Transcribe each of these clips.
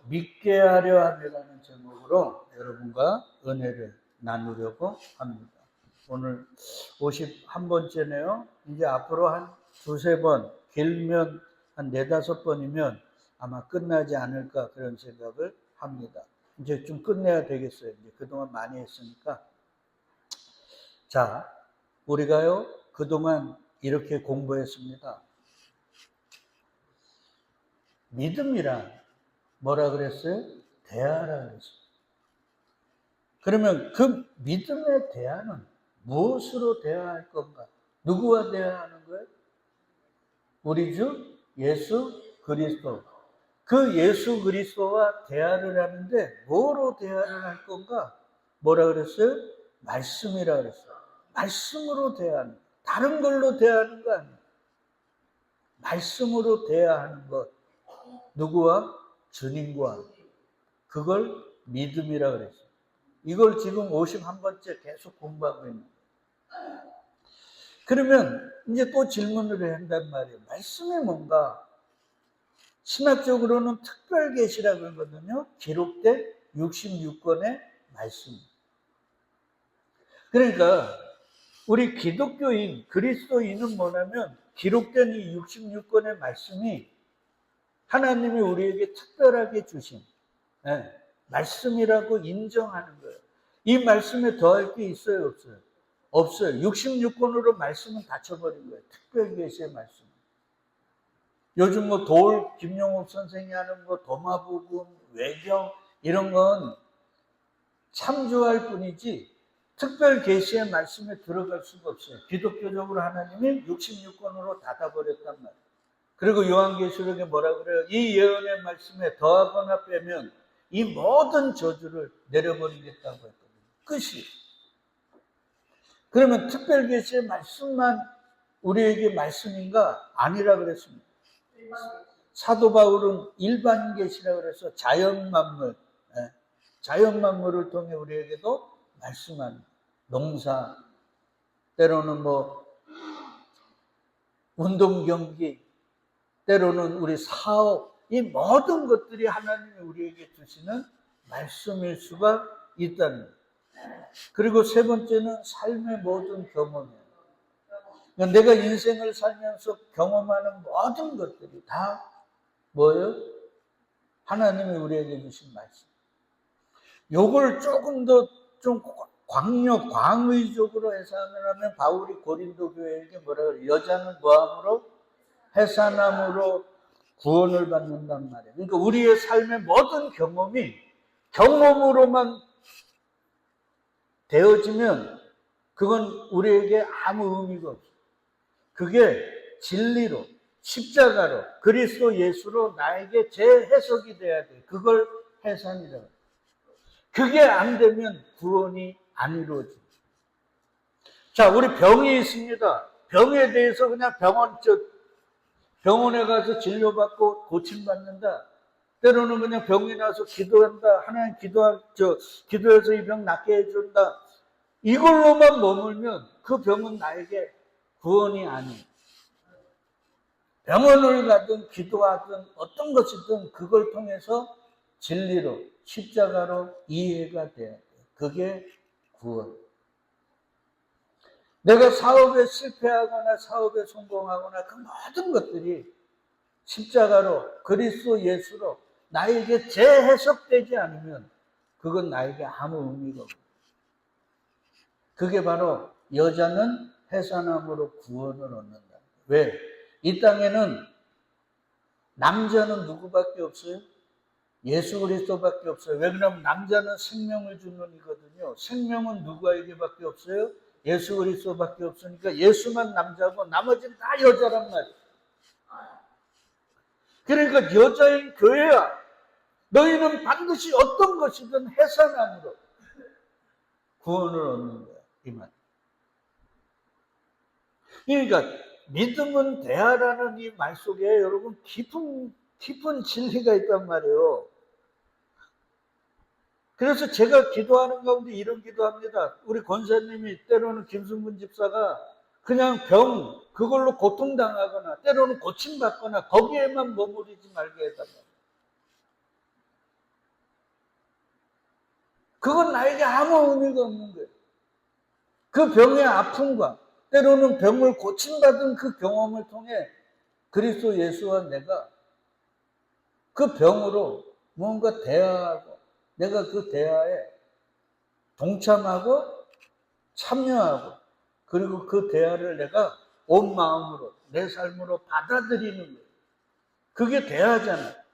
믿게 하려 함이라는 제목으로 여러분과 은혜를 나누려고 합니다. 오늘 51번째네요. 이제 앞으로 한 두세 번, 길면 한 네다섯 번이면 아마 끝나지 않을까 그런 생각을 합니다. 이제 좀 끝내야 되겠어요. 이제 그동안 많이 했으니까. 자, 우리가요, 그동안 이렇게 공부했습니다. 믿음이란 뭐라 그랬어요? 대화라 그랬어요. 그러면 그 믿음의 대화는 무엇으로 대화할 건가? 누구와 대화하는 거예요? 우리 주 예수 그리스도. 그 예수 그리스도와 대화를 하는데 뭐로 대화를 할 건가? 뭐라 그랬어요? 말씀이라 그랬어요. 말씀으로 대화하는 거. 다른 걸로 대화하는 거 아니에요. 말씀으로 대화하는 것. 누구와? 주님과. 그걸 믿음이라 그랬어요. 이걸 지금 51번째 계속 공부하고 있는 거예요. 그러면 이제 또 질문을 한단 말이에요. 말씀이 뭔가? 신학적으로는 특별 계시라고 하거든요. 기록된 66권의 말씀. 그러니까 우리 기독교인, 그리스도인은 뭐냐면 기록된 이 66권의 말씀이 하나님이 우리에게 특별하게 주신 말씀이라고 인정하는 거예요. 이 말씀에 더할 게 있어요, 없어요? 없어요. 66권으로 말씀은 닫혀버린 거예요. 특별 계시의 말씀. 요즘 뭐 김용옥 선생이 하는 뭐 도마복음, 외경 이런 건 참조할 뿐이지 특별 계시의 말씀에 들어갈 수가 없어요. 기독교적으로 하나님이 66권으로 닫아버렸단 말이에요. 그리고 요한계시록에 뭐라 그래요? 이 예언의 말씀에 더하거나 빼면 이 모든 저주를 내려버리겠다고 했거든요. 끝이. 그러면 특별 계시의 말씀만 우리에게 말씀인가? 아니라 그랬습니다. 사도 바울은 일반 계시라 그래서 자연 만물을 통해 우리에게도 말씀하는 농사, 때로는 뭐 운동 경기, 때로는 우리 사업, 이 모든 것들이 하나님이 우리에게 주시는 말씀일 수가 있다는 거예요. 그리고 세 번째는 삶의 모든 경험이에요. 그러니까 내가 인생을 살면서 경험하는 모든 것들이 다 뭐예요? 하나님이 우리에게 주신 말씀. 요걸 조금 더 좀 광의적으로 해석하면 바울이 고린도 교회에게 뭐라 그래요? 여자는 뭐함으로? 해산함으로 구원을 받는단 말이에요. 그러니까 우리의 삶의 모든 경험이 경험으로만 되어지면 그건 우리에게 아무 의미가 없어요. 그게 진리로, 십자가로, 그리스도 예수로 나에게 재해석이 돼야 돼요. 그걸 해산이라고 해요. 그게 안 되면 구원이 안 이루어집니다. 자, 우리 병이 있습니다. 병에 대해서 그냥 병원에 가서 진료받고 고침받는다. 때로는 그냥 병이 나서 기도한다. 하나님 기도해서 이 병 낫게 해준다. 이걸로만 머물면 그 병은 나에게 구원이 아니에요. 병원을 가든 기도하든 어떤 것이든 그걸 통해서 진리로, 십자가로 이해가 돼야 돼요. 그게 구원. 내가 사업에 실패하거나 사업에 성공하거나 그 모든 것들이 십자가로 그리스도 예수로 나에게 재해석되지 않으면 그건 나에게 아무 의미가 없어요. 그게 바로 여자는 해산함으로 구원을 얻는다. 왜? 이 땅에는 남자는 누구밖에 없어요? 예수 그리스도밖에 없어요. 왜 그러냐면 남자는 생명을 주는 이거든요. 생명은 누구에게밖에 없어요? 예수 그리스도밖에 없으니까 예수만 남자고 나머지는 다 여자란 말이에요. 그러니까 여자인 교회야. 너희는 반드시 어떤 것이든 해산함으로 구원을 얻는 거야. 이 말. 그러니까 믿음은 대하라는 이 말 속에 여러분 깊은 진리가 있단 말이에요. 그래서 제가 기도하는 가운데 이런 기도합니다. 우리 권사님이 때로는 김승문 집사가 그냥 그걸로 고통당하거나 때로는 고침받거나 거기에만 머무르지 말게 해달라. 그건 나에게 아무 의미가 없는 거예요. 그 병의 아픔과 때로는 병을 고침받은 그 경험을 통해 그리스도 예수와 내가 그 병으로 무언가 대화하고 내가 그 대화에 동참하고 참여하고 그리고 그 대화를 내가 온 마음으로 내 삶으로 받아들이는 거예요. 그게 대화잖아요.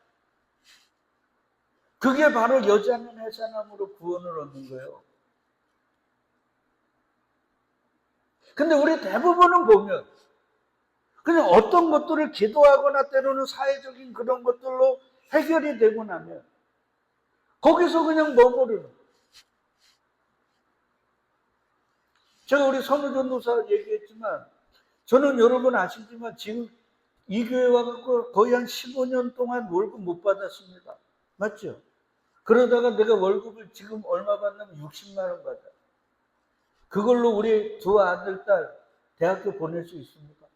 그게 바로 여자는 해산함으로 구원을 얻는 거예요. 근데 우리 대부분은 보면 그냥 어떤 것들을 기도하거나 때로는 사회적인 그런 것들로 해결이 되고 나면 거기서 그냥 머무르는 거예요. 제가 우리 선우전도사 얘기했지만 저는 여러분 아시지만 지금 이 교회 와갖고 거의 한 15년 동안 월급 못 받았습니다. 맞죠? 그러다가 내가 월급을 지금 얼마 받냐면 60만 원 받아. 그걸로 우리 두 아들, 딸 대학교 보낼 수 있습니까?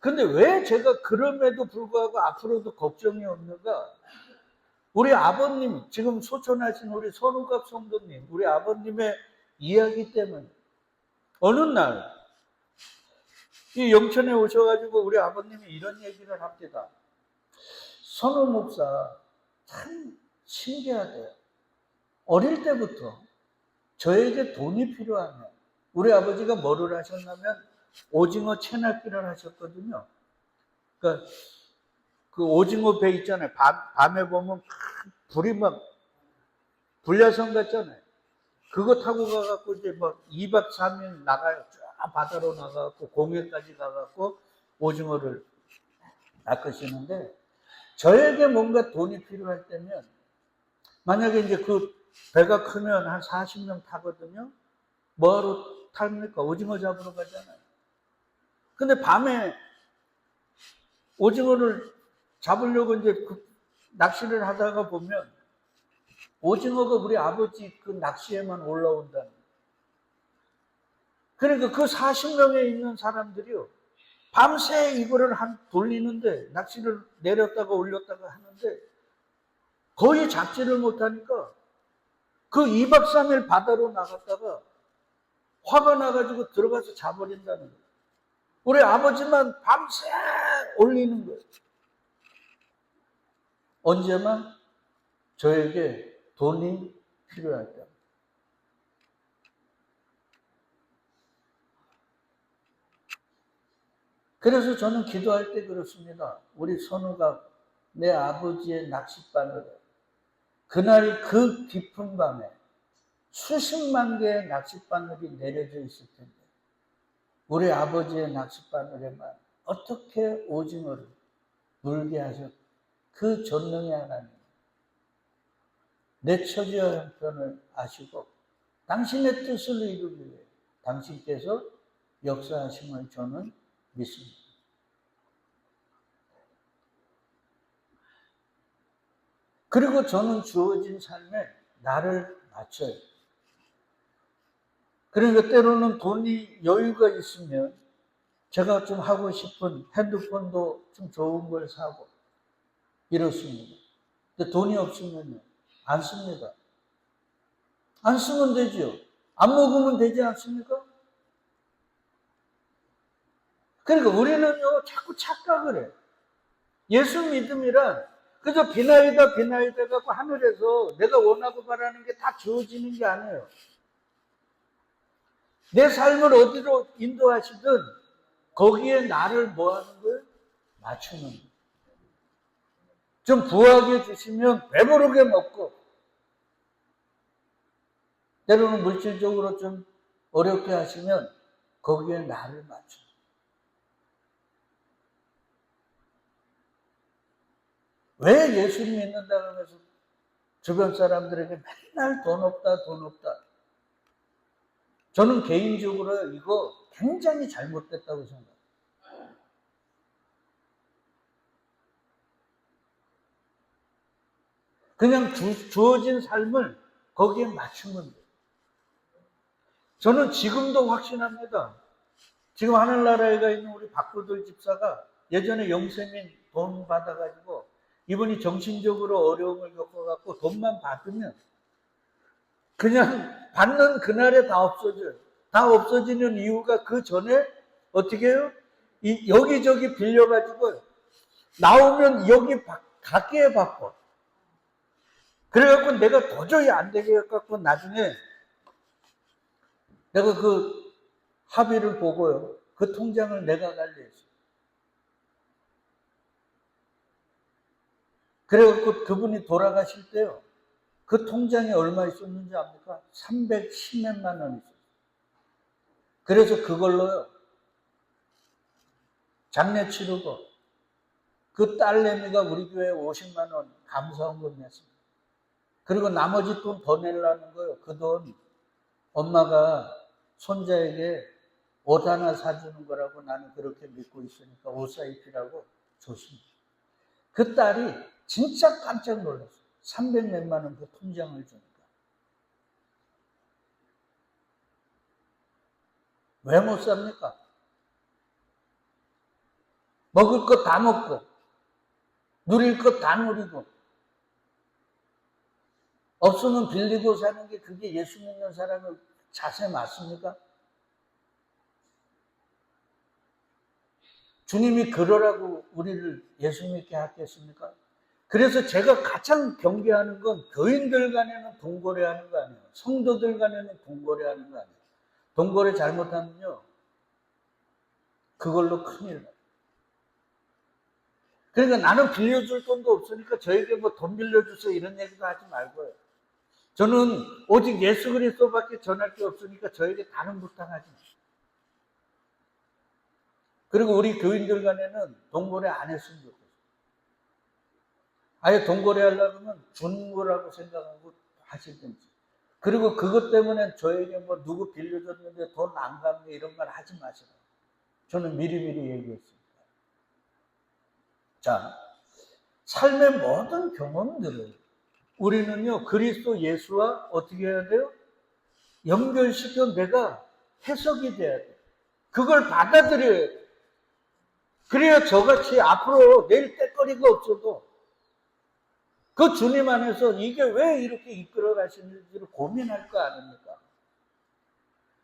근데 왜 제가 그럼에도 불구하고 앞으로도 걱정이 없는가? 우리 아버님, 지금 소천하신 우리 선우갑 성도님, 우리 아버님의 이야기 때문에 어느 날 이 영천에 오셔가지고 우리 아버님이 이런 얘기를 합니다. 선우 목사 참 신기하대요. 어릴 때부터 저에게 돈이 필요하면 우리 아버지가 뭐를 하셨냐면 오징어 채낚기를 하셨거든요. 그러니까 그 오징어 배 있잖아요. 밤에 보면 불이 막 불야성 같잖아요. 그거 타고 가갖고 이제 뭐 2박 3일 나가요. 쫙 바다로 나가갖고 공해까지 가갖고 오징어를 낚으시는데 저에게 뭔가 돈이 필요할 때면 만약에 이제 그 배가 크면 한 40명 타거든요. 뭐하러 탑니까? 오징어 잡으러 가잖아요. 근데 밤에 오징어를 잡으려고 이제 그 낚시를 하다가 보면 오징어가 우리 아버지 그 낚시에만 올라온다는 거예요. 그러니까 그 40명에 있는 사람들이요. 밤새 이거를 돌리는데 낚시를 내렸다가 올렸다가 하는데 거의 잡지를 못하니까 그 2박 3일 바다로 나갔다가 화가 나가지고 들어가서 자버린다는 거예요. 우리 아버지만 밤새 올리는 거예요. 언제만 저에게 돈이 필요할 때. 그래서 저는 기도할 때 그렇습니다. 우리 선우가 내 아버지의 낚싯바늘에 그날 그 깊은 밤에 수십만 개의 낚싯바늘이 내려져 있을 텐데 우리 아버지의 낚싯바늘에만 어떻게 오징어를 물게 하셨 그 전능의 하나님 내 처지와 형편을 아시고 당신의 뜻을 이루기 위해 당신께서 역사하심을 저는 믿습니다. 그리고 저는 주어진 삶에 나를 맞춰요. 그러니까 때로는 돈이 여유가 있으면 제가 좀 하고 싶은 핸드폰도 좀 좋은 걸 사고 이렇습니다. 근데 돈이 없으면 안 씁니다. 안 쓰면 되죠. 안 먹으면 되지 않습니까? 그러니까 우리는요, 자꾸 착각을 해요. 예수 믿음이란 그저 비나이다 갖고 하늘에서 내가 원하고 바라는 게 다 주어지는 게 아니에요. 내 삶을 어디로 인도하시든 거기에 나를 뭐 하는 거예요? 맞추는 거예요. 좀 부하게 주시면 배부르게 먹고 때로는 물질적으로 좀 어렵게 하시면 거기에 나를 맞춰. 왜 예수 믿는다 그러면서 주변 사람들에게 맨날 돈 없다, 돈 없다. 저는 개인적으로 이거 굉장히 잘못됐다고 생각해요. 그냥 주어진 삶을 거기에 맞추면 돼요. 저는 지금도 확신합니다. 지금 하늘나라에 가 있는 우리 박구들 집사가 예전에 영세민 돈 받아가지고 이분이 정신적으로 어려움을 겪어갖고 돈만 받으면 그냥 받는 그날에 다 없어져요. 다 없어지는 이유가 그 전에 어떻게 해요? 여기저기 빌려가지고 나오면 여기 갖게 받고. 그래갖고 내가 도저히 안 되게 해갖고 나중에 내가 그 합의를 보고요. 그 통장을 내가 관리했어요. 그래갖고 그분이 돌아가실 때요. 그 통장에 얼마 있었는지 압니까? 310몇만 원 있었어요. 그래서 그걸로요. 장례 치르고 그 딸내미가 우리 교회에 50만 원 감사원금 냈습니다. 그리고 나머지 돈 더 내려는 거예요. 그 돈 엄마가 손자에게 옷 하나 사주는 거라고 나는 그렇게 믿고 있으니까 옷 사 입히라고 줬습니다. 그 딸이 진짜 깜짝 놀랐어요. 300몇만 원 그 통장을 주니까. 왜 못 삽니까? 먹을 것 다 먹고 누릴 것 다 누리고 없으면 빌리고 사는 게 그게 예수 믿는 사람의 자세 맞습니까? 주님이 그러라고 우리를 예수 믿게 하겠습니까? 그래서 제가 가장 경계하는 건 교인들 간에는 동거래하는 거 아니에요. 성도들 간에는 동거래하는 거 아니에요. 동거래 잘못하면요. 그걸로 큰일 나요. 그러니까 나는 빌려줄 돈도 없으니까 저에게 뭐 돈 빌려주세요 이런 얘기도 하지 말고요. 저는 오직 예수 그리스도밖에 전할 게 없으니까 저에게 다른 부탁하지 마세요. 그리고 우리 교인들 간에는 동거래 안 했으면 좋겠어요. 아예 동거래 하려면 준 거라고 생각하고 하시든지. 그리고 그것 때문에 저에게 뭐 누구 빌려줬는데 돈 안 갚네 이런 말 하지 마세요. 저는 미리미리 얘기했습니다. 자, 삶의 모든 경험들을 우리는요, 그리스도 예수와 어떻게 해야 돼요? 연결시켜 내가 해석이 돼야 돼요. 그걸 받아들여야 돼요. 그래야 저같이 앞으로 내일 때거리가 없어도 그 주님 안에서 이게 왜 이렇게 이끌어 가시는지를 고민할 거 아닙니까?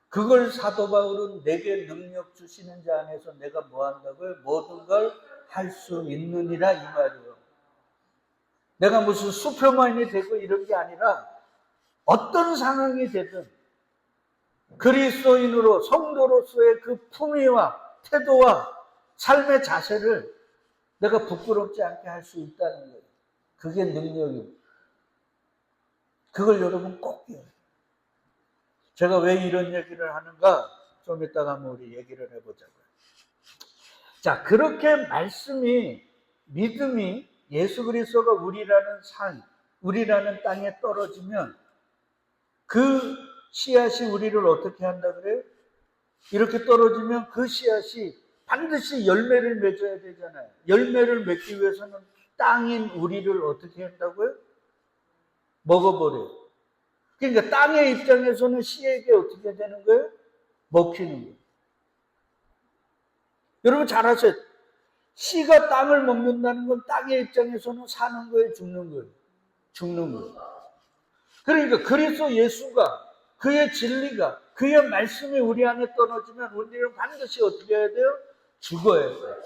그걸 사도 바울은 내게 능력 주시는 자 안에서 내가 뭐 한다고요? 모든 걸 할 수 있느니라 이 말이에요. 내가 무슨 슈퍼맨이 되고 이런 게 아니라 어떤 상황이 되든 그리스도인으로 성도로서의 그 품위와 태도와 삶의 자세를 내가 부끄럽지 않게 할 수 있다는 거예요. 그게 능력입니다. 그걸 여러분 꼭 해요. 제가 왜 이런 얘기를 하는가? 좀 이따가 한번 우리 얘기를 해보자고요. 자, 그렇게 말씀이, 믿음이 예수 그리스도가 우리라는 산, 우리라는 땅에 떨어지면 그 씨앗이 우리를 어떻게 한다 그래요? 이렇게 떨어지면 그 씨앗이 반드시 열매를 맺어야 되잖아요. 열매를 맺기 위해서는 땅인 우리를 어떻게 한다고요? 먹어버려요. 그러니까 땅의 입장에서는 씨에게 어떻게 되는 거예요? 먹히는 거예요. 여러분 잘 아세요. 씨가 땅을 먹는다는 건 땅의 입장에서는 사는 거예요, 죽는 거예요? 죽는 거예요. 그러니까 그리스도 예수가 그의 진리가 그의 말씀이 우리 안에 떨어지면 우리는 반드시 어떻게 해야 돼요? 죽어야 돼요.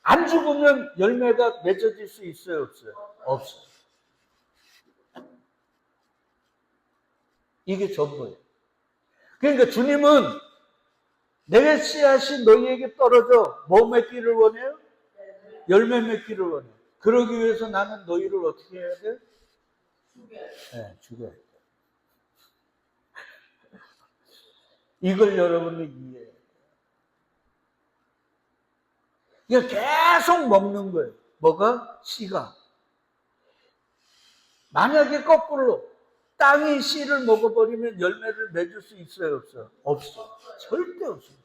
안 죽으면 열매가 맺어질 수 있어요, 없어요? 없어요. 이게 전부예요. 그러니까 주님은 내 씨앗이 너희에게 떨어져 뭐 맺기를 원해요? 열매 맺기를 원해요. 그러기 위해서 나는 너희를 어떻게 해야 돼요? 네, 죽여야 돼요. 이걸 여러분이 이해해야 돼요. 이거 계속 먹는 거예요. 뭐가? 씨가. 만약에 거꾸로 땅이 씨를 먹어버리면 열매를 맺을 수 있어요, 없어요? 없어요. 절대 없어요.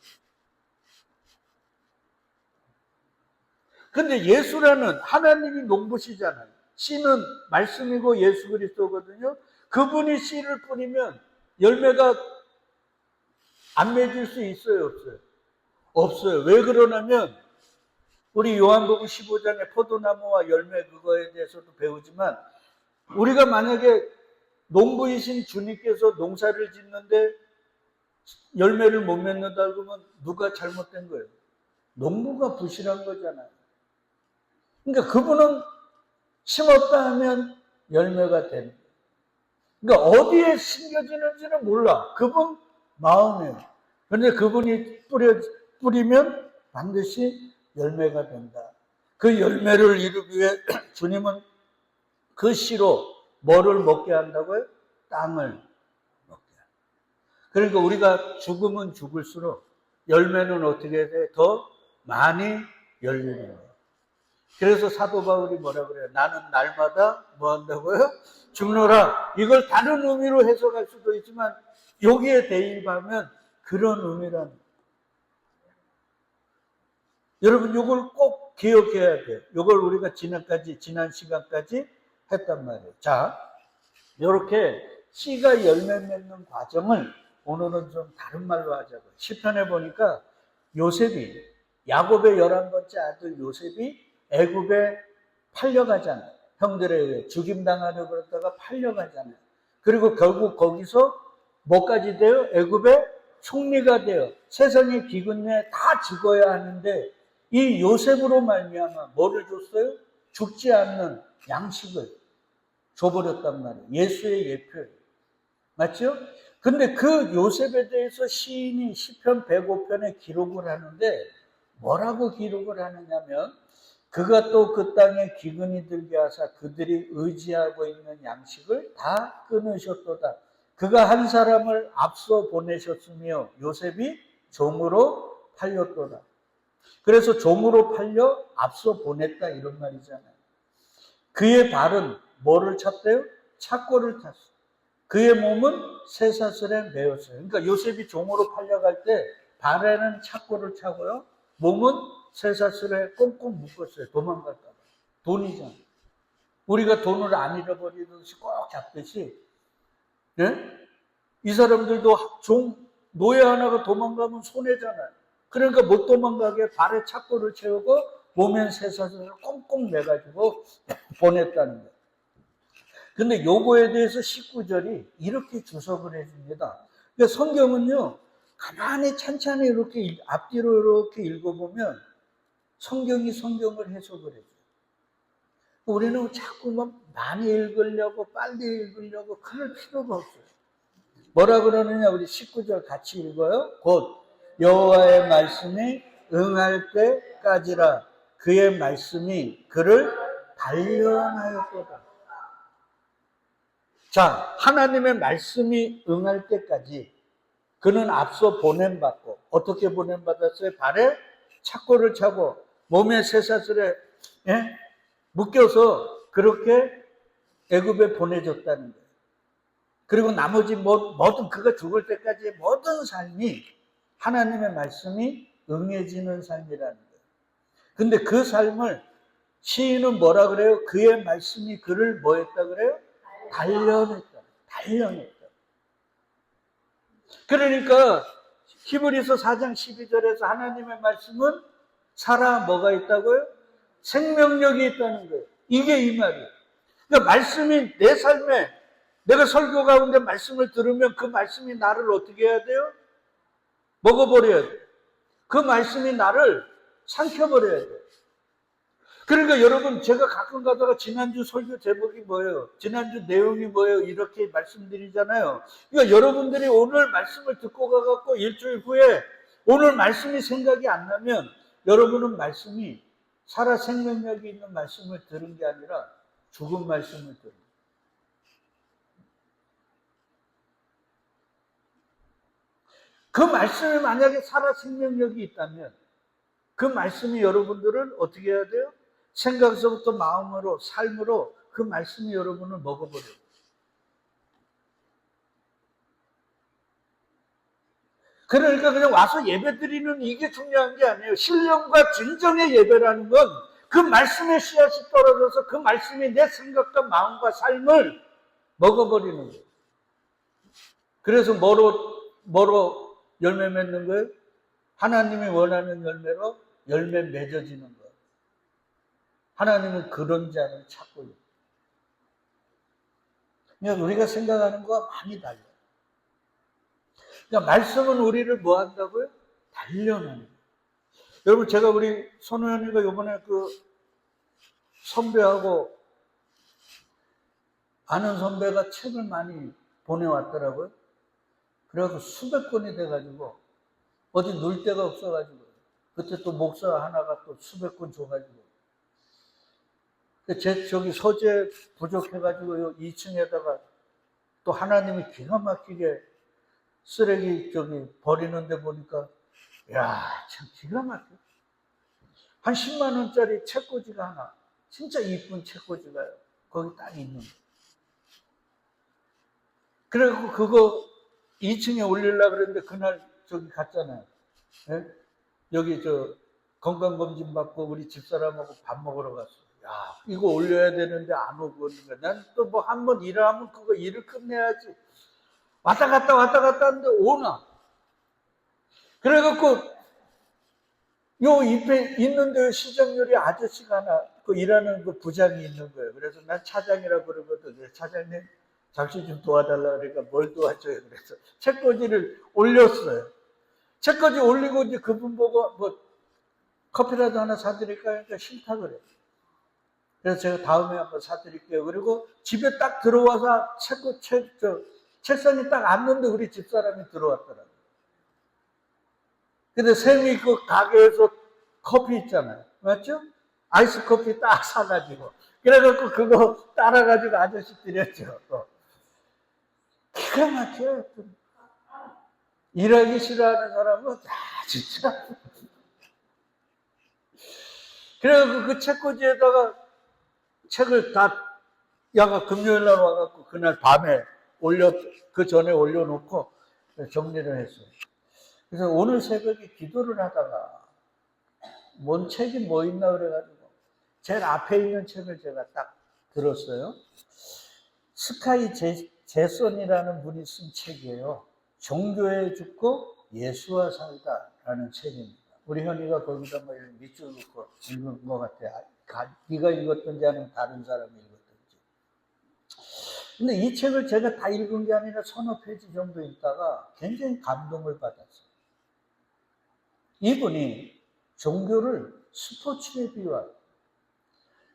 근데 예수라는 하나님이 농부시잖아요. 씨는 말씀이고 예수 그리스도거든요. 그분이 씨를 뿌리면 열매가 안 맺을 수 있어요, 없어요? 없어요. 왜 그러냐면 우리 요한복음 15장의 포도나무와 열매 그거에 대해서도 배우지만 우리가 만약에 농부이신 주님께서 농사를 짓는데 열매를 못 맺는다 그러면 누가 잘못된 거예요? 농부가 부실한 거잖아요. 그러니까 그분은 심었다 하면 열매가 되는 거예요. 그러니까 어디에 심겨지는지는 몰라. 그분 마음이에요. 그런데 그분이 뿌리면 반드시 열매가 된다. 그 열매를 이루기 위해 주님은 그 씨로 뭐를 먹게 한다고요? 땅을 먹게 한다. 그러니까 우리가 죽으면 죽을수록 열매는 어떻게 돼? 더 많이 열리는 거예요. 그래서 사도 바울이 뭐라 그래요? 나는 날마다 뭐 한다고요? 죽노라. 이걸 다른 의미로 해석할 수도 있지만 여기에 대입하면 그런 의미라는 거예요. 여러분 이걸 꼭 기억해야 돼요. 이걸 우리가 지난 시간까지 했단 말이에요. 자, 이렇게 씨가 열매 맺는 과정을 오늘은 좀 다른 말로 하자고요. 시편에 보니까 요셉이 야곱의 11번째 아들 요셉이 애굽에 팔려가잖아요. 형들에 의해 죽임당하려고 그러다가 팔려가잖아요. 그리고 결국 거기서 뭐까지 돼요? 애굽의 총리가 돼요. 세상의 기근에 다 죽어야 하는데 이 요셉으로 말미암아 뭐를 줬어요? 죽지 않는 양식을 줘버렸단 말이에요. 예수의 예표예요. 맞죠? 근데 그 요셉에 대해서 시인이 시편 105편에 기록을 하는데 뭐라고 기록을 하느냐면 그가 또 그 땅에 기근이 들게 하사 그들이 의지하고 있는 양식을 다 끊으셨도다. 그가 한 사람을 앞서 보내셨으며 요셉이 종으로 팔렸도다. 그래서 종으로 팔려 앞서 보냈다 이런 말이잖아요. 그의 발은 뭐를 찼대요? 착고를 탔어요. 그의 몸은 쇠사슬에 매였어요. 그러니까 요셉이 종으로 팔려갈 때 발에는 착고를 차고요. 몸은 쇠사슬에 꽁꽁 묶었어요. 도망갈까 봐. 돈이잖아요. 우리가 돈을 안 잃어버리듯이 꼭 잡듯이 네? 이 사람들도 노예 하나가 도망가면 손해잖아요. 그러니까 못 도망가게 발에 착고를 채우고 몸엔 쇠사슬을 꽁꽁 매가지고 보냈다는 거예요. 근데 요거에 대해서 19절이 이렇게 주석을 해줍니다. 그러니까 성경은요, 가만히 찬찬히 이렇게 앞뒤로 이렇게 읽어보면 성경이 성경을 해석을 해줘요. 우리는 자꾸만 많이 읽으려고 빨리 읽으려고 그럴 필요가 없어요. 뭐라 그러느냐 우리 19절 같이 읽어요. 곧 여호와의 말씀이 응할 때까지라 그의 말씀이 그를 단련하였도다. 자, 하나님의 말씀이 응할 때까지 그는 앞서 보냄받고 어떻게 보냄받았어요? 발에 착고를 차고 몸에 쇠사슬에 묶여서 그렇게 애굽에 보내줬다는 거예요. 그리고 나머지 모든 그가 죽을 때까지의 모든 삶이 하나님의 말씀이 응해지는 삶이라는 거예요. 근데 그 삶을 시인은 뭐라 그래요? 그의 말씀이 그를 뭐 했다 그래요? 단련했다. 그러니까 히브리서 4장 12절에서 하나님의 말씀은 살아 뭐가 있다고요? 생명력이 있다는 거예요. 이게 이 말이에요. 그러니까 말씀이 내 삶에 내가 설교 가운데 말씀을 들으면 그 말씀이 나를 어떻게 해야 돼요? 먹어버려야 돼요. 그 말씀이 나를 삼켜버려야 돼요. 그러니까 여러분 제가 가끔 가다가 지난주 설교 제목이 뭐예요? 지난주 내용이 뭐예요? 이렇게 말씀드리잖아요. 그러니까 여러분들이 오늘 말씀을 듣고 가갖고 일주일 후에 오늘 말씀이 생각이 안 나면 여러분은 말씀이 살아 생명력이 있는 말씀을 들은 게 아니라 죽은 말씀을 들은 거예요. 그 말씀이 만약에 살아 생명력이 있다면 그 말씀이 여러분들을 어떻게 해야 돼요? 생각에서부터 마음으로 삶으로 그 말씀이 여러분을 먹어버려요. 그러니까 그냥 와서 예배드리는 이게 중요한 게 아니에요. 신령과 진정의 예배라는 건 그 말씀의 씨앗이 떨어져서 그 말씀이 내 생각과 마음과 삶을 먹어버리는 거예요. 그래서 뭐로 열매 맺는 거예요? 하나님이 원하는 열매로 열매 맺어지는 거예요. 하나님은 그런 자를 찾고 있어요. 그러니까 우리가 생각하는 거와 많이 달라요. 그러니까 말씀은 우리를 뭐 한다고요? 단련하는 거예요. 여러분, 제가 우리 손우현이가 이번에 그 선배하고 아는 선배가 책을 많이 보내왔더라고요. 그래갖고 수백 권이 돼가지고 어디 놀 데가 없어가지고 그때 또 목사 하나가 또 수백 권 줘가지고 제 저기 서재 부족해가지고 2층에다가 또 하나님이 기가 막히게 쓰레기 저기 버리는데 보니까 야, 참 기가 막혀. 한 10만 원짜리 책꽂이가 하나, 진짜 이쁜 책꽂이가요. 거기 딱 있는 거. 그래갖고 그거 2층에 올리려고 그랬는데 그날 저기 갔잖아요. 예? 여기 저 건강검진 받고 우리 집사람하고 밥 먹으러 갔어. 야, 이거 올려야 되는데 안 오고 있는 거야. 난 또 뭐 한 번 일하면 그거 일을 끝내야지. 왔다 갔다 하는데 오나. 그래갖고 요 옆에 있는데 시정률이 아저씨가 하나 그 일하는 그 부장이 있는 거예요. 그래서 난 차장이라고 그러거든. 차장님 잠시 좀 도와달라 그러니까 뭘 도와줘요. 그래서 책꽂이를 올렸어요. 책꽂이 올리고 이제 그분 보고 뭐 커피라도 하나 사드릴까요? 그러니까 싫다 그래. 그래서 제가 다음에 한번 사드릴게요. 그리고 집에 딱 들어와서 책상에 딱 앉는데 우리 집사람이 들어왔더라고요. 근데 쌤이 그 가게에서 커피 있잖아요. 맞죠? 아이스 커피 딱 사가지고. 그래갖고 그거 따라가지고 아저씨 드렸죠. 기가 막혀요. 일하기 싫어하는 사람은, 진짜. 그래갖고 그 책꽂이에다가 책을 다, 야가 금요일 날 와갖고 그날 밤에 그 전에 올려놓고 정리를 했어요. 그래서 오늘 새벽에 기도를 하다가 뭔 책이 뭐 있나 그래가지고 제일 앞에 있는 책을 제가 딱 들었어요. 스카이 제손이라는 분이 쓴 책이에요. 종교에 죽고 예수와 살다라는 책입니다. 우리 현이가 거기다 뭐 밑줄 놓고 읽은 것 같아요. 네가 읽었던지 아니면 다른 사람이 읽었던지. 근데 이 책을 제가 다 읽은 게 아니라 서너 페이지 정도 읽다가 굉장히 감동을 받았어요. 이분이 종교를 스포츠에 비유하고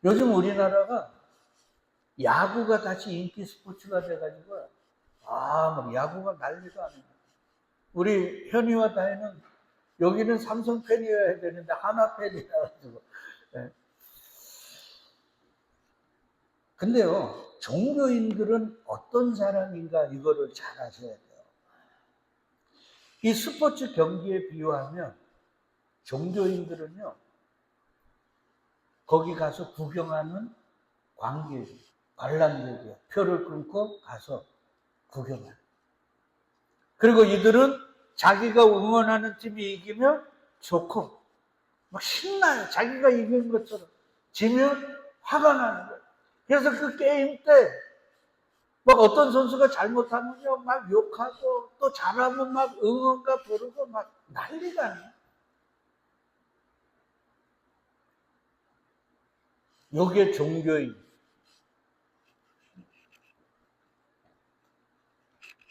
요즘 우리나라가 야구가 다시 인기 스포츠가 돼가지고 막 야구가 난리가 아닙니다. 우리 현이와 다혜는 여기는 삼성 팬이어야 되는데 하나 팬이라 가지고. 네. 근데요, 종교인들은 어떤 사람인가 이거를 잘 아셔야 돼요. 이 스포츠 경기에 비유하면 종교인들은요, 거기 가서 구경하는 관람객이에요. 표를 끊고 가서 구경하는. 그리고 이들은 자기가 응원하는 팀이 이기면 좋고, 막 신나요. 자기가 이긴 것처럼. 지면 화가 나는 거예요. 그래서 그 게임 때, 막 어떤 선수가 잘못하면요, 막 욕하고, 또 잘하면 막 응원가 부르고, 막 난리가 나요. 요게 종교인.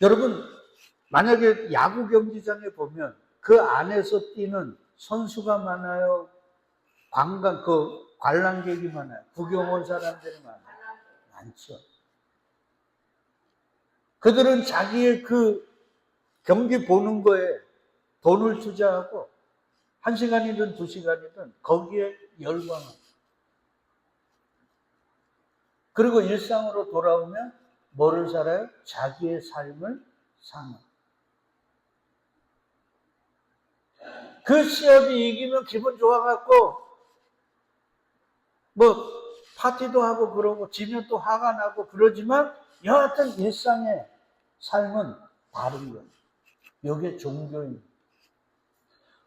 여러분, 만약에 야구 경기장에 보면 그 안에서 뛰는 선수가 많아요? 관람객이 많아요? 구경 온 사람들이 많아요? 많죠. 그들은 자기의 그 경기 보는 거에 돈을 투자하고 1시간이든 2시간이든 거기에 열광합니다. 그리고 일상으로 돌아오면 뭐를 살아요? 자기의 삶을 사는. 그 시합이 이기면 기분 좋아갖고 뭐 파티도 하고 그러고 지면 또 화가 나고 그러지만 여하튼 일상의 삶은 다른 거예요. 이게 종교입니다.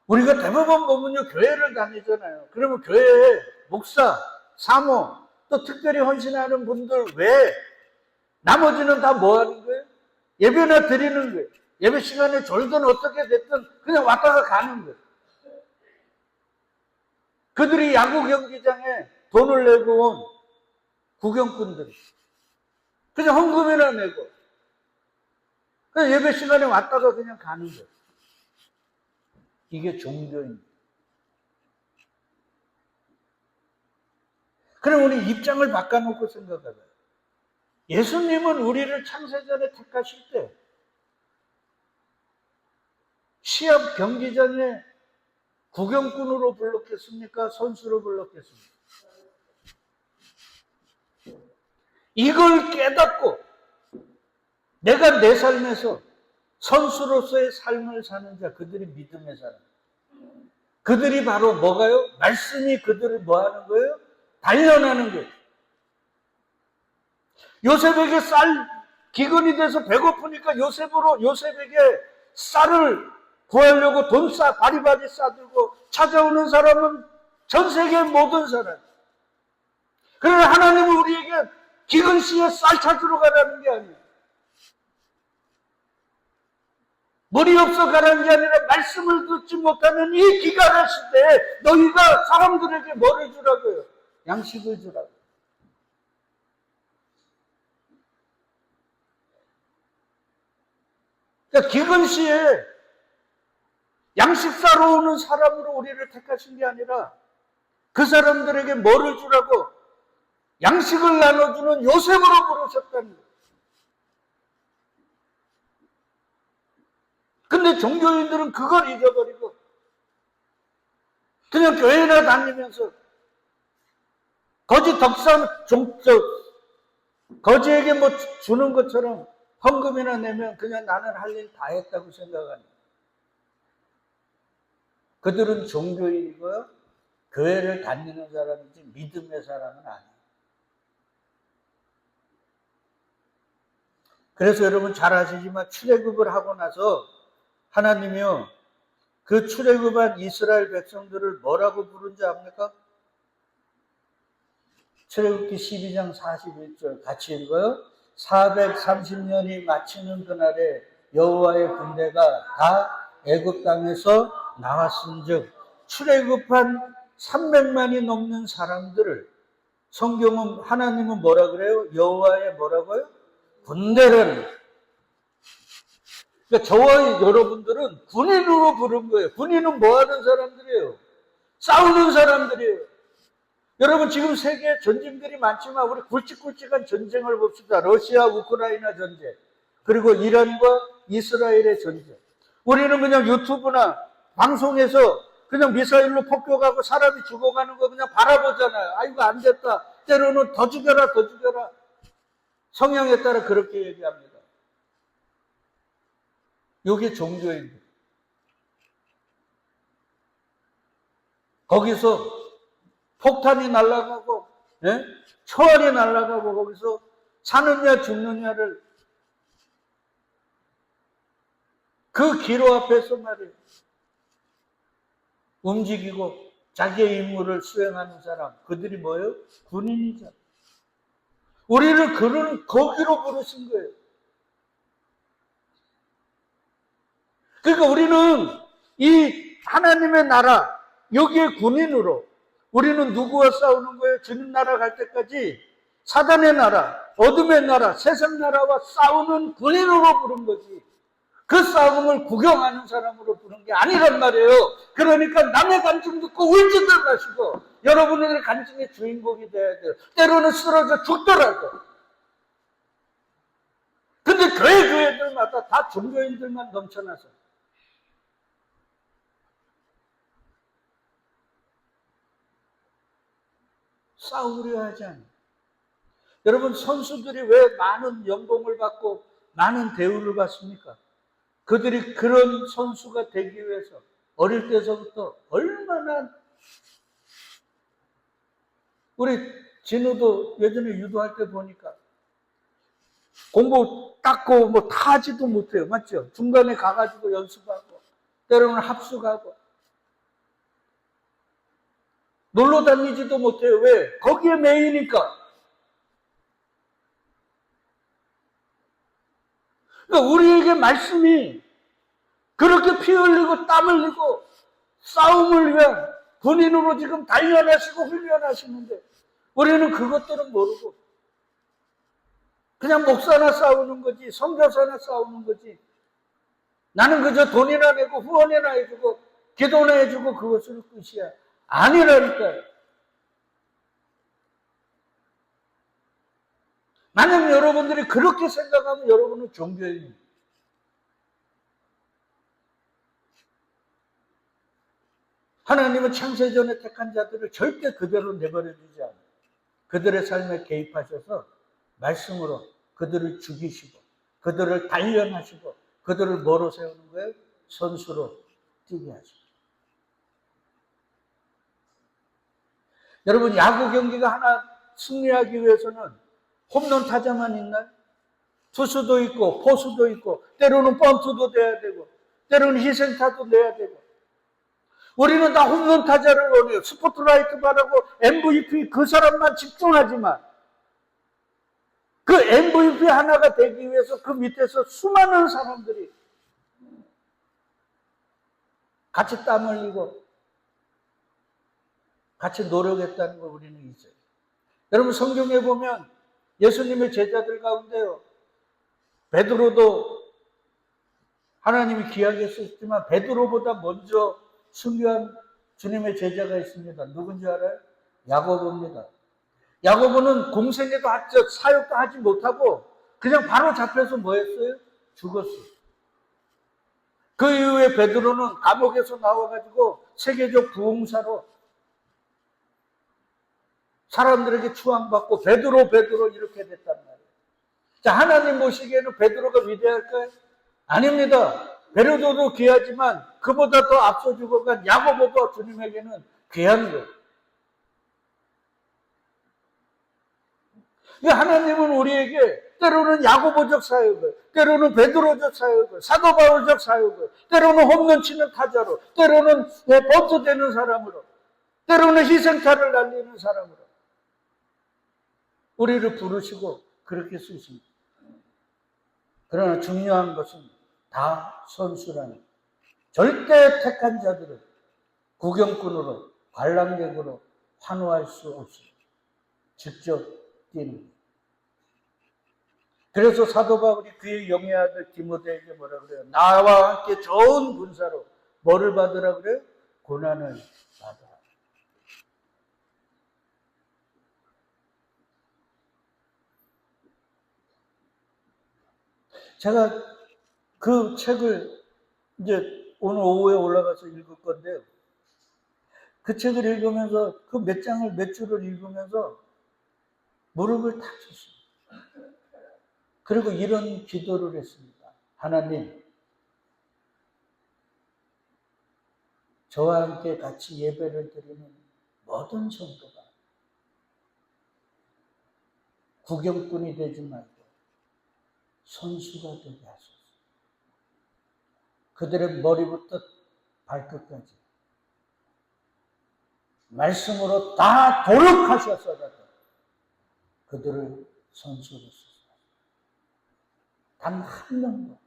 우리가 대부분 보면요, 교회를 다니잖아요. 그러면 교회에 목사, 사모, 또 특별히 헌신하는 분들 외에 나머지는 다 뭐 하는 거예요? 예배나 드리는 거예요. 예배 시간에 졸든 어떻게 됐든 그냥 왔다가 가는 거예요. 그들이 야구 경기장에 돈을 내고 온 구경꾼들이 그냥 헌금이나 내고 그냥 예배 시간에 왔다가 그냥 가는 거예요. 이게 종교입니다. 그럼 우리 입장을 바꿔놓고 생각해봐요. 예수님은 우리를 창세전에 택하실 때 시합 경기장에 구경꾼으로 불렀겠습니까? 선수로 불렀겠습니까? 이걸 깨닫고 내가 내 삶에서 선수로서의 삶을 사는 자, 그들이 믿음의 사람. 그들이 바로 뭐가요? 말씀이 그들을 뭐 하는 거예요? 단련하는 거예요. 요셉에게 쌀 기근이 돼서 배고프니까 요셉에게 쌀을 구하려고 바리바리 싸들고 찾아오는 사람은 전 세계 모든 사람. 그러나 하나님은 우리에게 기근 시에 쌀 찾으러 가라는 게 아니에요. 머리 없어 가라는 게 아니라 말씀을 듣지 못하는 이 기간의 시대에 너희가 사람들에게 뭐를 주라고요? 양식을 주라고요. 그러니까 기근 시에 양식 사러 오는 사람으로 우리를 택하신 게 아니라 그 사람들에게 뭐를 주라고? 양식을 나눠주는 요셉으로 부르셨다는 거예요. 근데 종교인들은 그걸 잊어버리고 그냥 교회나 다니면서 거지에게 뭐 주는 것처럼 헌금이나 내면 그냥 나는 할 일 다 했다고 생각하는 거예요. 그들은 종교인이고요. 교회를 다니는 사람이지 믿음의 사람은 아니에요. 그래서 여러분 잘 아시지만 출애굽을 하고 나서 하나님이요, 그 출애굽한 이스라엘 백성들을 뭐라고 부른지 압니까? 출애굽기 12장 41절 같이 읽어요. 430년이 마치는 그날에 여호와의 군대가 다 애굽 땅에서 나왔은즉 출애굽한 300만이 넘는 사람들을 성경은 하나님은 뭐라 그래요? 여호와의 뭐라고요? 군대를. 그러니까 저와 여러분들은 군인으로 부른 거예요. 군인은 뭐 하는 사람들이에요? 싸우는 사람들이에요. 여러분 지금 세계에 전쟁들이 많지만 우리 굵직굵직한 전쟁을 봅시다. 러시아, 우크라이나 전쟁, 그리고 이란과 이스라엘의 전쟁. 우리는 그냥 유튜브나 방송에서 그냥 미사일로 폭격하고 사람이 죽어가는 거 그냥 바라보잖아요. 아이고 안 됐다. 때로는 더 죽여라, 더 죽여라. 성향에 따라 그렇게 얘기합니다. 이게 종교인들. 거기서 폭탄이 날아가고, 총알이 날아가고, 거기서 사느냐 죽느냐를 그 기로 앞에서 말이에요. 움직이고 자기의 임무를 수행하는 사람, 그들이 뭐예요? 군인이죠. 우리를 그런 거기로 부르신 거예요. 그러니까 우리는 이 하나님의 나라, 여기에 군인으로 우리는 누구와 싸우는 거예요? 주님 나라 갈 때까지 사단의 나라, 어둠의 나라, 세상 나라와 싸우는 군인으로 부른 거지. 그 싸움을 구경하는 사람으로 부른 게 아니란 말이에요. 그러니까 남의 간증 듣고 울지들 마시고 여러분의 간증의 주인공이 돼야 돼요. 때로는 쓰러져 죽더라도. 근데 교회들마다 다 종교인들만 넘쳐나서 싸우려 하지 않아요. 여러분 선수들이 왜 많은 연봉을 받고 많은 대우를 받습니까? 그들이 그런 선수가 되기 위해서 어릴 때서부터 얼마나, 우리 진우도 예전에 유도할 때 보니까 공부 닦고 뭐 타지도 못해요. 맞죠? 중간에 가가지고 연습하고 때로는 합숙하고 놀러 다니지도 못해요. 왜? 거기에 매이니까. 그러니까 우리에게 말씀이 그렇게 피 흘리고 땀 흘리고 싸움을 위한 군인으로 지금 단련하시고 훈련하시는데 우리는 그것들은 모르고 그냥 목사나 싸우는 거지, 선교사나 싸우는 거지. 나는 그저 돈이나 내고 후원이나 해주고 기도나 해주고 그것을 끝이야. 아니라니까요. 만약 여러분들이 그렇게 생각하면 여러분은 종교인입니다. 하나님은 창세전에 택한 자들을 절대 그대로 내버려두지 않아요. 그들의 삶에 개입하셔서 말씀으로 그들을 죽이시고 그들을 단련하시고 그들을 뭐로 세우는 거예요? 선수로 뛰게 하시고. 여러분, 야구 경기가 하나 승리하기 위해서는 홈런 타자만 있나요? 투수도 있고 포수도 있고 때로는 번트도 돼야 되고 때로는 희생타도 내야 되고. 우리는 다 홈런 타자를 원해요. 스포트라이트 바라고 MVP 그 사람만 집중하지만 그 MVP 하나가 되기 위해서 그 밑에서 수많은 사람들이 같이 땀 흘리고 같이 노력했다는 거 우리는 있어요. 여러분, 성경에 보면 예수님의 제자들 가운데요, 베드로도 하나님이 귀하게 쓰셨지만 베드로보다 먼저 순교한 주님의 제자가 있습니다. 누군지 알아요? 야고보입니다. 야고보는 공생애도 사역도 하지 못하고 그냥 바로 잡혀서 뭐 했어요? 죽었어요. 그 이후에 베드로는 감옥에서 나와가지고 세계적 부흥사로 사람들에게 추앙받고 베드로 이렇게 됐단 말이에요. 자, 하나님 보시기에는 베드로가 위대할까요? 아닙니다. 베드로도 귀하지만 그보다 더 앞서 죽어간 야고보가 주님에게는 귀한 거예요. 하나님은 우리에게 때로는 야고보적 사역을, 때로는 베드로적 사역을, 사도 바울적 사역을, 때로는 홈런 치는 타자로, 때로는 번트되는 사람으로, 때로는 희생타를 날리는 사람으로 우리를 부르시고 그렇게 쓰십니다. 그러나 중요한 것은 다 선수라는 절대 택한 자들은 구경꾼으로 관람객으로 환호할 수 없습니다. 직접 뛰는 거예요. 그래서 사도 바울이 그의 영의 아들 디모데에게 뭐라 그래요? 나와 함께 좋은 군사로 뭐를 받으라 그래요? 고난을 받으라. 제가 그 책을 이제 오늘 오후에 올라가서 읽을 건데요. 그 책을 읽으면서 그 몇 줄을 읽으면서 무릎을 탁 쳤습니다. 그리고 이런 기도를 했습니다. 하나님, 저와 함께 같이 예배를 드리는 모든 성도가 구경꾼이 되지 말고 선수가 되게 하소서. 그들의 머리부터 발끝까지 말씀으로 다 도력하셨어라도 그들을 선수로 쓰소서. 단 한 명도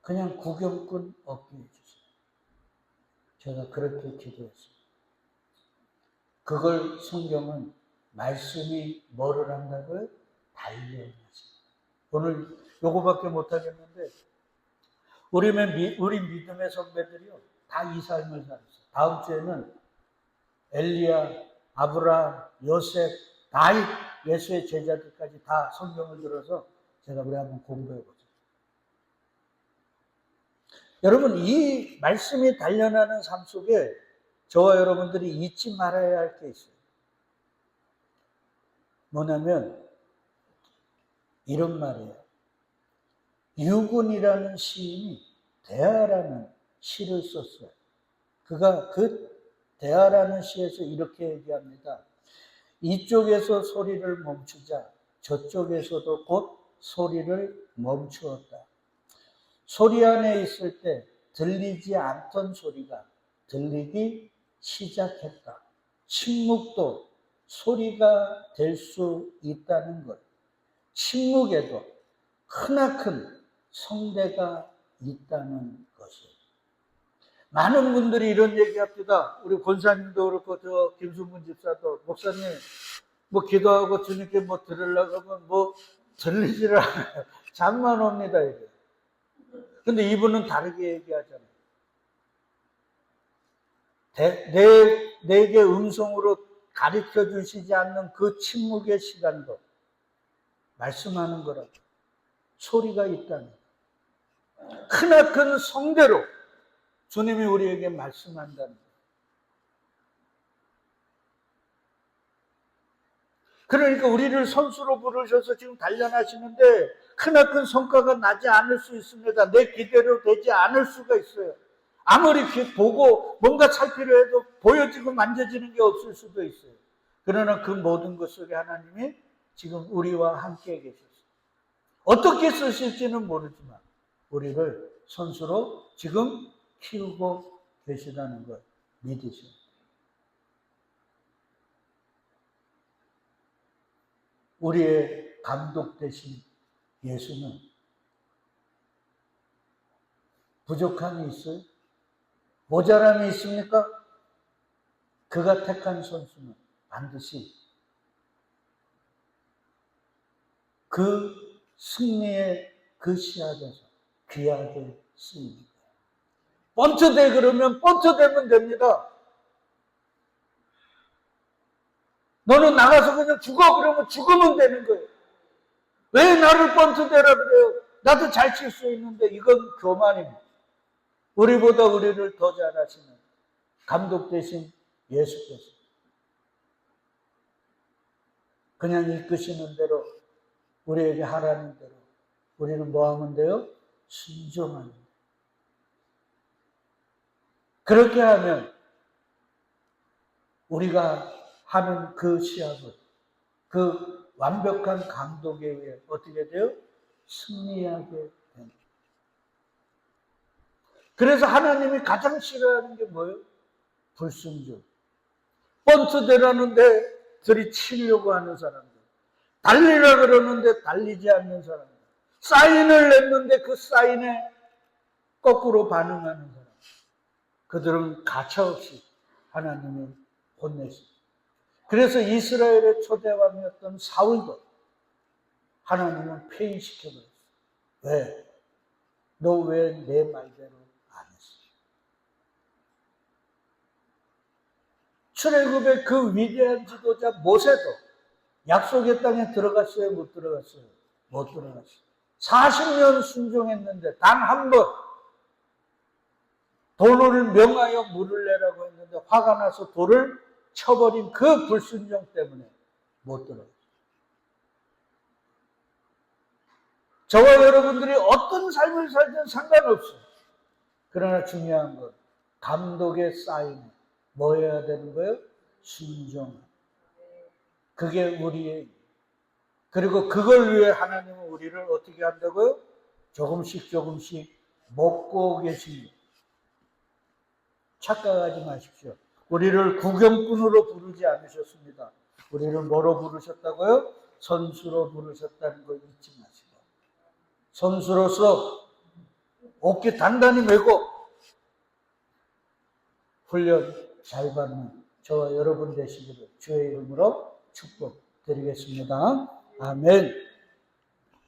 그냥 구경꾼 없게 해주세요. 제가 그렇게 기도했습니다. 그걸 성경은 말씀이 뭐를 한다고요? 단련하십니다. 오늘 요거밖에 못하겠는데 우리 믿음의 선배들이요 다 이 삶을 살았어요. 다음 주에는 엘리야, 아브라함, 요셉, 다윗, 예수의 제자들까지 다 성경을 들어서 제가 우리 한번 공부해보죠. 여러분, 이 말씀이 단련하는 삶 속에 저와 여러분들이 잊지 말아야 할 게 있어요. 뭐냐면 이런 말이에요. 유군이라는 시인이 대하라는 시를 썼어요. 그가 그 대하라는 시에서 이렇게 얘기합니다. 이쪽에서 소리를 멈추자 저쪽에서도 곧 소리를 멈추었다. 소리 안에 있을 때 들리지 않던 소리가 들리기 시작했다. 침묵도 소리가 될 수 있다는 것. 침묵에도 크나큰 성대가 있다는 것을. 많은 분들이 이런 얘기합니다. 우리 권사님도 그렇고 저 김순문 집사도 목사님 뭐 기도하고 주님께 뭐 들으려고 하면 뭐 들리지를 않아요. 잠만 옵니다, 이게. 근데 이분은 다르게 얘기하잖아요. 내게 음성으로 가르쳐 주시지 않는 그 침묵의 시간도 말씀하는 거라고. 소리가 있다는. 크나큰 성대로 주님이 우리에게 말씀한다는 거예요. 그러니까 우리를 선수로 부르셔서 지금 단련하시는데 크나큰 성과가 나지 않을 수 있습니다. 내 기대로 되지 않을 수가 있어요. 아무리 보고 뭔가 살피려 해도 보여지고 만져지는 게 없을 수도 있어요. 그러나 그 모든 것 속에 하나님이 지금 우리와 함께 계셨어요. 어떻게 쓰실지는 모르지만 우리를 선수로 지금 키우고 계시다는 걸 믿으세요. 우리의 감독 되신 예수는 부족함이 있어요? 모자람이 있습니까? 그가 택한 선수는 반드시 그 승리의 그 시합에서 귀하게 쓰입니다. 번트대 그러면 번트대면 됩니다. 너는 나가서 그냥 죽어 그러면 죽으면 되는 거예요. 왜 나를 번트대라 그래요? 나도 잘 칠 수 있는데 이건 교만입니다. 우리보다 우리를 더 잘하시는 감독 되신 예수께서 그냥 이끄시는 대로 우리에게 하라는 대로 우리는 뭐 하면 돼요? 순종하는 거예요. 그렇게 하면 우리가 하는 그 시합을 그 완벽한 감독에 의해 어떻게 돼요? 승리하게 됩니다. 그래서 하나님이 가장 싫어하는 게 뭐예요? 불순종. 번트대라는데 들이치려고 하는 사람들. 달리라 그러는데 달리지 않는 사람들. 사인을 냈는데 그 사인에 거꾸로 반응하는 사람. 그들은 가차없이 하나님이 혼내십니다. 그래서 이스라엘의 초대왕이었던 사울도 하나님은 폐위시켜버렸어요. 왜? 너 왜 내 말대로 안 했어? 출애굽의 그 위대한 지도자 모세도 약속의 땅에 들어갔어요? 못 들어갔어요? 못 들어갔어요. 40년 순종했는데 단 한 번 돌을 명하여 물을 내라고 했는데 화가 나서 돌을 쳐버린 그 불순종 때문에 못 들어갔어요. 저와 여러분들이 어떤 삶을 살든 상관없어요. 그러나 중요한 건 감독의 사인에 뭐 해야 되는 거예요? 순종. 그게 우리의, 그리고 그걸 위해 하나님은 우리를 어떻게 한다고요? 조금씩 먹고 계십니다. 착각하지 마십시오. 우리를 구경꾼으로 부르지 않으셨습니다. 우리를 뭐로 부르셨다고요? 선수로 부르셨다는 걸 잊지 마시고. 선수로서 어깨 단단히 메고 훈련 잘 받는 저와 여러분 되시기를 주의 이름으로 축복드리겠습니다. 아멘.